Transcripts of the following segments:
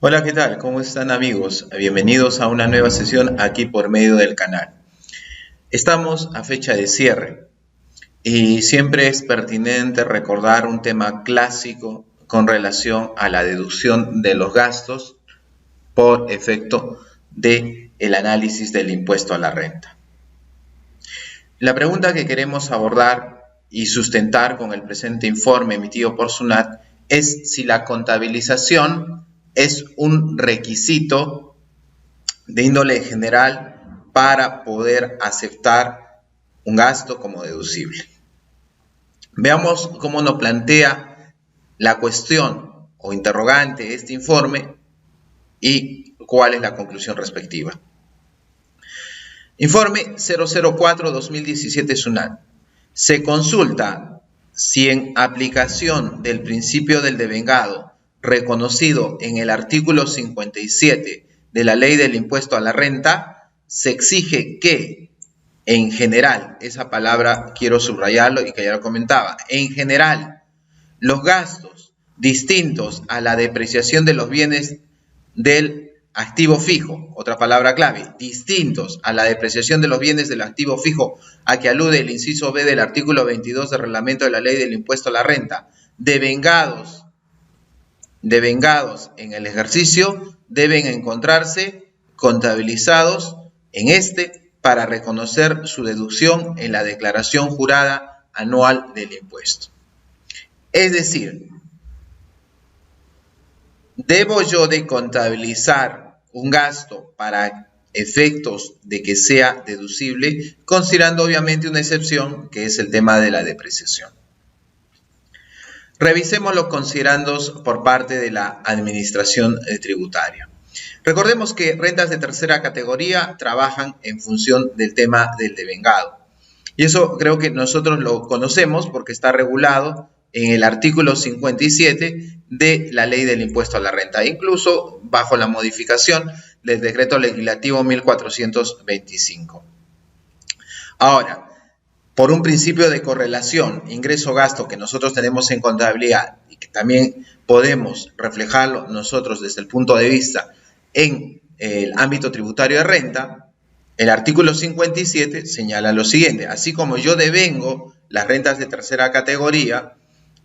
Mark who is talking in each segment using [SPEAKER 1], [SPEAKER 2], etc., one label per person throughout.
[SPEAKER 1] Hola, ¿qué tal? ¿Cómo están, amigos? Bienvenidos a una nueva sesión aquí por medio del canal. Estamos a fecha de cierre y siempre es pertinente recordar un tema clásico con relación a la deducción de los gastos por efecto del análisis del impuesto a la renta. La pregunta que queremos abordar y sustentar con el presente informe emitido por SUNAT es si la contabilización es un requisito de índole general para poder aceptar un gasto como deducible. Veamos cómo nos plantea la cuestión o interrogante este informe y cuál es la conclusión respectiva. Informe 004-2017 SUNAT. Se consulta si en aplicación del principio del devengado reconocido en el artículo 57 de la Ley del Impuesto a la Renta, se exige que, en general, esa palabra quiero subrayarlo y que ya lo comentaba, en general, los gastos distintos a la depreciación de los bienes del activo fijo, otra palabra clave, distintos a la depreciación de los bienes del activo fijo a que alude el inciso B del artículo 22 del reglamento de la Ley del Impuesto a la Renta, devengados en el ejercicio, deben encontrarse contabilizados en este para reconocer su deducción en la declaración jurada anual del impuesto. Es decir, ¿debo yo de contabilizar un gasto para efectos de que sea deducible? Considerando obviamente una excepción que es el tema de la depreciación. Revisemos los considerandos por parte de la administración tributaria. Recordemos que rentas de tercera categoría trabajan en función del tema del devengado. Y eso creo que nosotros lo conocemos porque está regulado en el artículo 57 de la Ley del Impuesto a la Renta, incluso bajo la modificación del Decreto Legislativo 1425. Ahora, por un principio de correlación ingreso-gasto que nosotros tenemos en contabilidad y que también podemos reflejarlo nosotros desde el punto de vista en el ámbito tributario de renta, el artículo 57 señala lo siguiente: así como yo devengo las rentas de tercera categoría,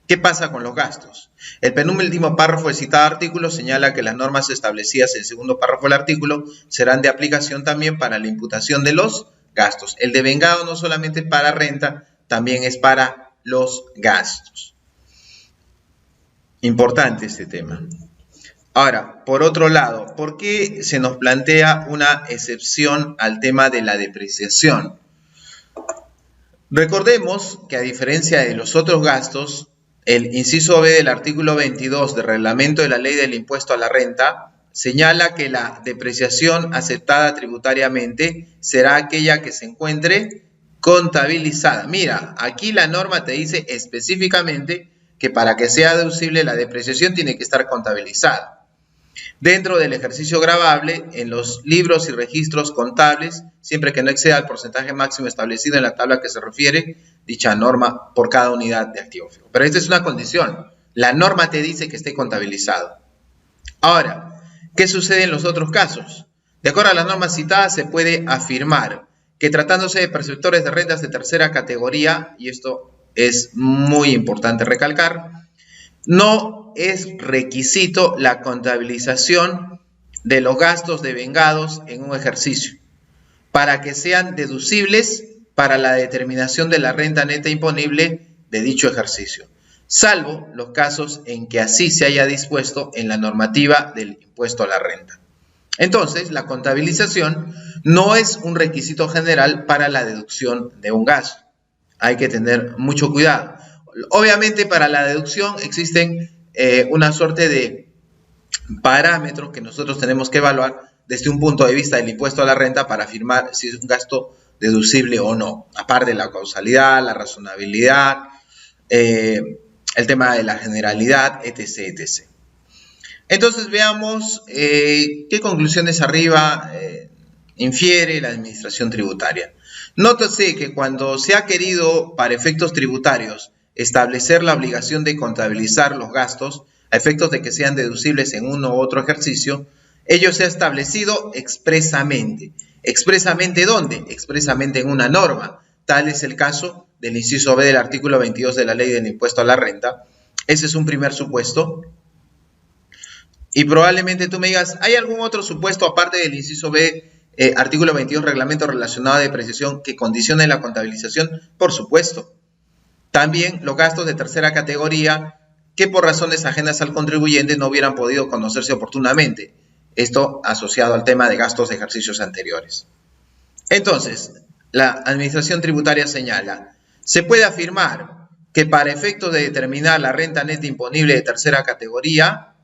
[SPEAKER 1] ¿qué pasa con los gastos? El penúltimo párrafo del citado artículo señala que las normas establecidas en el segundo párrafo del artículo serán de aplicación también para la imputación de los gastos. El devengado no solamente para renta, también es para los gastos. Importante este tema. Ahora, por otro lado, ¿por qué se nos plantea una excepción al tema de la depreciación? Recordemos que a diferencia de los otros gastos, el inciso B del artículo 22 del reglamento de la Ley del Impuesto a la Renta señala que la depreciación aceptada tributariamente será aquella que se encuentre contabilizada. Mira, aquí la norma te dice específicamente que para que sea deducible la depreciación tiene que estar contabilizada. Dentro del ejercicio gravable, en los libros y registros contables, siempre que no exceda el porcentaje máximo establecido en la tabla que se refiere dicha norma por cada unidad de activo fijo. Pero esta es una condición. La norma te dice que esté contabilizado. Ahora, ¿qué sucede en los otros casos? De acuerdo a las normas citadas, se puede afirmar que tratándose de perceptores de rentas de tercera categoría, y esto es muy importante recalcar, no es requisito la contabilización de los gastos devengados en un ejercicio para que sean deducibles para la determinación de la renta neta imponible de dicho ejercicio, salvo los casos en que así se haya dispuesto en la normativa del impuesto a la renta. Entonces, la contabilización no es un requisito general para la deducción de un gasto. Hay que tener mucho cuidado. Obviamente, para la deducción existen una suerte de parámetros que nosotros tenemos que evaluar desde un punto de vista del impuesto a la renta para afirmar si es un gasto deducible o no, aparte de la causalidad, la razonabilidad, el tema de la generalidad, etc., etc. Entonces veamos qué conclusiones arriba infiere la administración tributaria. Nótese que cuando se ha querido para efectos tributarios establecer la obligación de contabilizar los gastos, a efectos de que sean deducibles en uno u otro ejercicio, ello se ha establecido expresamente. ¿Expresamente dónde? Expresamente en una norma. Tal es el caso del inciso B del artículo 22 de la Ley del Impuesto a la Renta. Ese es un primer supuesto. Y probablemente tú me digas, ¿hay algún otro supuesto aparte del inciso B, artículo 22, reglamento relacionado a depreciación que condicione la contabilización? Por supuesto. También los gastos de tercera categoría que por razones ajenas al contribuyente no hubieran podido conocerse oportunamente. Esto asociado al tema de gastos de ejercicios anteriores. Entonces, la Administración Tributaria señala, se puede afirmar que para efectos de determinar la renta neta imponible de tercera categoría,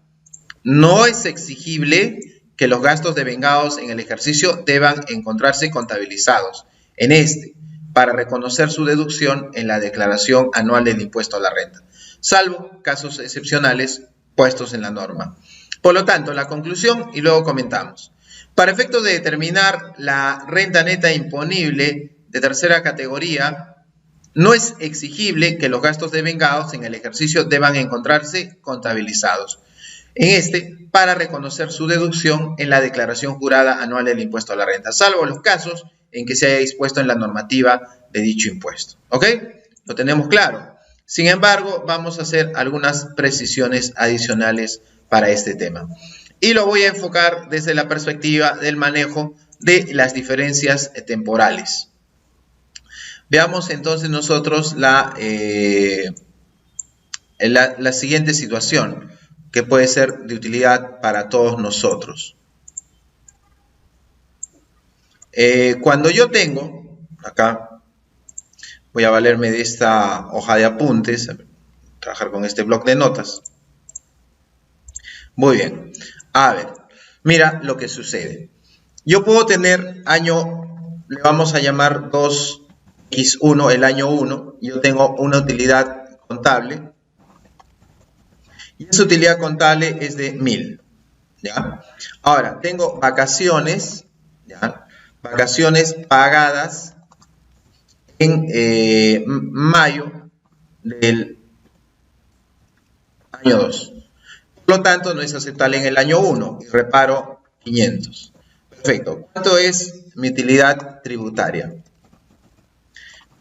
[SPEAKER 1] no es exigible que los gastos devengados en el ejercicio deban encontrarse contabilizados en este, para reconocer su deducción en la declaración anual del impuesto a la renta, salvo casos excepcionales puestos en la norma. Por lo tanto, la conclusión, y luego comentamos. Para efectos de determinar la renta neta imponible de tercera categoría, no es exigible que los gastos devengados en el ejercicio deban encontrarse contabilizados en este para reconocer su deducción en la declaración jurada anual del impuesto a la renta, salvo los casos en que se haya dispuesto en la normativa de dicho impuesto. ¿Ok? Lo tenemos claro. Sin embargo, vamos a hacer algunas precisiones adicionales para este tema. Y lo voy a enfocar desde la perspectiva del manejo de las diferencias temporales. Veamos entonces nosotros la siguiente situación que puede ser de utilidad para todos nosotros. Cuando yo tengo, acá voy a valerme de esta hoja de apuntes, trabajar con este bloc de notas. Muy bien, a ver, mira lo que sucede. Yo puedo tener año, le vamos a llamar 2x1, el año 1, yo tengo una utilidad contable, y esa utilidad contable es de 1000, ¿ya? Ahora, tengo vacaciones, ¿ya? Vacaciones pagadas en mayo del año 2. Por lo tanto, no es aceptable en el año 1 y reparo 500. Perfecto. ¿Cuánto es mi utilidad tributaria?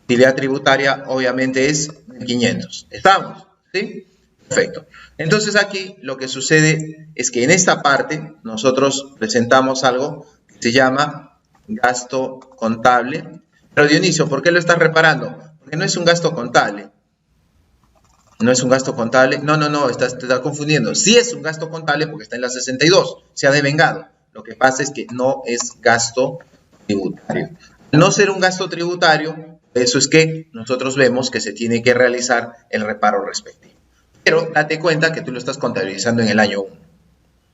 [SPEAKER 1] Utilidad tributaria obviamente es 500. ¿Estamos? ¿Sí? Perfecto. Entonces aquí lo que sucede es que en esta parte nosotros presentamos algo que se llama gasto contable. Pero Dionisio, ¿por qué lo estás reparando? Porque no es un gasto contable. ¿No es un gasto contable? No, te estás confundiendo. Sí es un gasto contable porque está en la 62, se ha devengado. Lo que pasa es que no es gasto tributario. Al no ser un gasto tributario, eso es que nosotros vemos que se tiene que realizar el reparo respectivo. Pero date cuenta que tú lo estás contabilizando en el año 1.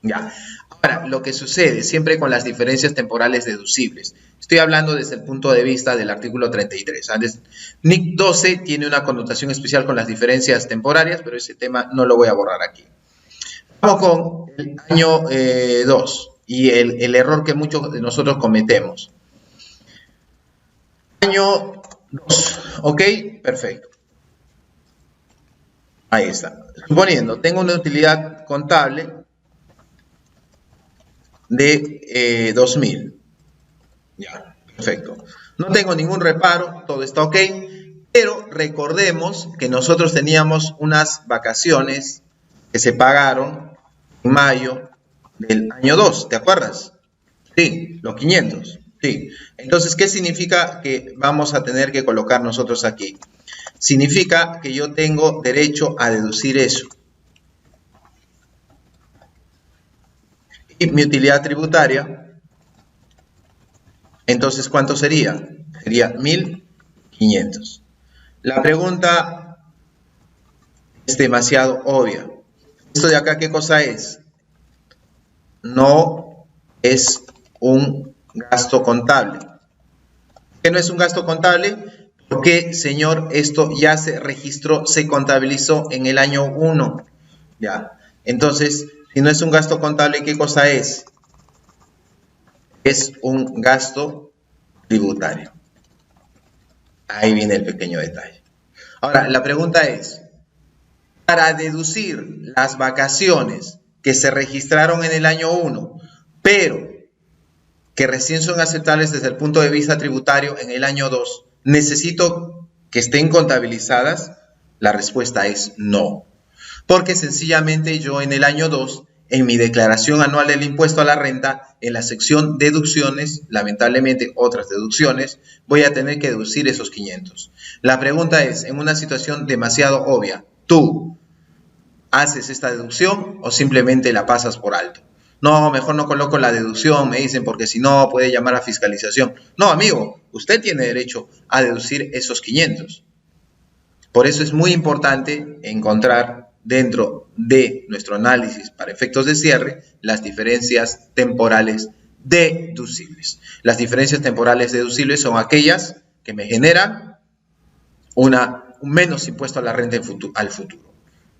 [SPEAKER 1] Ya. Ahora, lo que sucede siempre con las diferencias temporales deducibles. Estoy hablando desde el punto de vista del artículo 33. NIC 12 tiene una connotación especial con las diferencias temporarias, pero ese tema no lo voy a borrar aquí. Vamos con el año 2 y el error que muchos de nosotros cometemos. Año 2, ¿ok? Perfecto. Ahí está. Suponiendo, tengo una utilidad contable de 2000. Ya, perfecto. No tengo ningún reparo, todo está ok, pero recordemos que nosotros teníamos unas vacaciones que se pagaron en mayo del año 2, ¿te acuerdas? Sí, los 500. Sí. Entonces, ¿qué significa que vamos a tener que colocar nosotros aquí? Significa que yo tengo derecho a deducir eso. Y mi utilidad tributaria, entonces, ¿cuánto sería? Sería 1500. La pregunta es demasiado obvia. ¿Esto de acá qué cosa es? No es un gasto contable. ¿Por qué no es un gasto contable? Porque, señor, esto ya se registró, se contabilizó en el año 1. Ya. Entonces, si no es un gasto contable, ¿qué cosa es? Es un gasto tributario. Ahí viene el pequeño detalle. Ahora, la pregunta es, Para deducir las vacaciones que se registraron en el año 1, pero que recién son aceptables desde el punto de vista tributario en el año 2, ¿necesito que estén contabilizadas? La respuesta es no, porque sencillamente yo en el año 2, en mi declaración anual del impuesto a la renta, en la sección deducciones, lamentablemente otras deducciones, voy a tener que deducir esos 500. La pregunta es, en una situación demasiado obvia, ¿tú haces esta deducción o simplemente la pasas por alto? No, mejor no coloco la deducción, me dicen, porque si no puede llamar a fiscalización. No, amigo, usted tiene derecho a deducir esos 500. Por eso es muy importante encontrar dentro de nuestro análisis para efectos de cierre las diferencias temporales deducibles. Las diferencias temporales deducibles son aquellas que me generan un menos impuesto a la renta al futuro.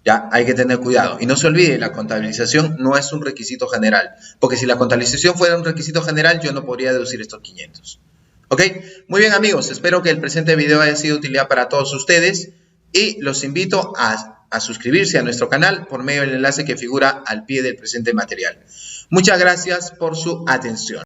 [SPEAKER 1] Ya hay que tener cuidado. Y no se olvide, la contabilización no es un requisito general, porque si la contabilización fuera un requisito general, yo no podría deducir estos 500. ¿Ok? Muy bien, amigos, espero que el presente video haya sido de utilidad para todos ustedes y los invito a suscribirse a nuestro canal por medio del enlace que figura al pie del presente material. Muchas gracias por su atención.